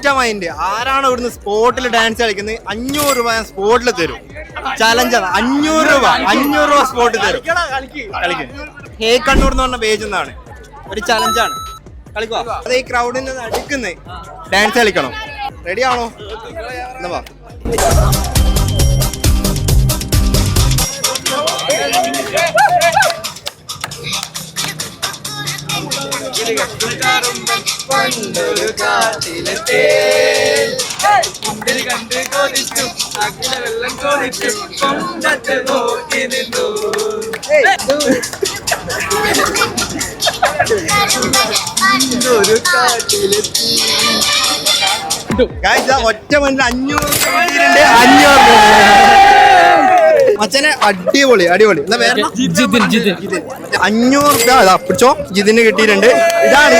ഒറ്റ മൈൻഡ്. ആരാണ് ഇവിടുന്ന് സ്പോട്ടിൽ ഡാൻസ് കളിക്കുന്നത് 500 രൂപ ഞാൻ സ്പോട്ടിൽ തരും. ചലഞ്ചാണ്. 500 രൂപ സ്പോട്ടിൽ തരും. ഹേ കണ്ണൂർ എന്ന് പറഞ്ഞ പേജ് എന്നാണ്. ഒരു ചലഞ്ചാണ്. കളിക്കുക. അത് ഈ ക്രൗഡിൽ നിന്ന് അടുക്കുന്നത് ഡാൻസ് കളിക്കണം. റെഡി ആണോ? എന്നാ വാ. പണ്ടൊരു കാട്ടിലെത്തി കണ്ട് കൊതിച്ചു അഖില വെള്ളം കൊതിച്ചു കൊണ്ടത്ത് നോക്കി നിന്നു. പണ്ടൊരു കാട്ടിലെത്തി ഒറ്റ മണിന് 500 മച്ചനെ അടിപൊളി അടിപൊളി. എന്നാ വേറെ 500 രൂപ പിടിച്ചോ. ജിതിന് കിട്ടിയിട്ടുണ്ട്. ഇതാണ്